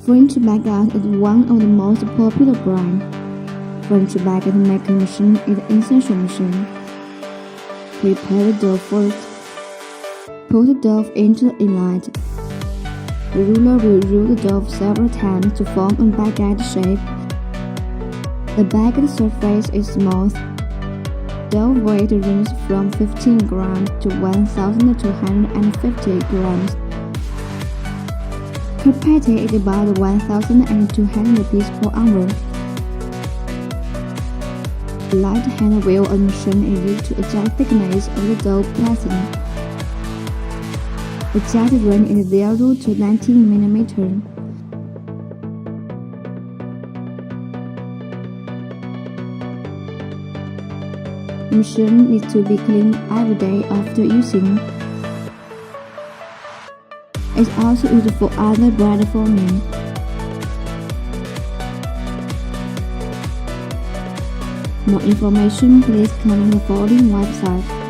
French baguette is one of the most popular brands. French baguette making machine is an essential machine. Prepare the dough first. Put the dough into the inlet. The ruler will rule the dough several times to form a baguette shape. The baguette surface is smooth. Dough weight ranges from 15 grams to 1,250 grams. Capacity is about 1,200 pieces per hour. A light hand wheel or machine is used to adjust thickness of the dough pressing. Adjust the range is 0 to 19 mm. The machine needs to be cleaned every day after using. It's also used for other bread forming. More information, please comment on the following website.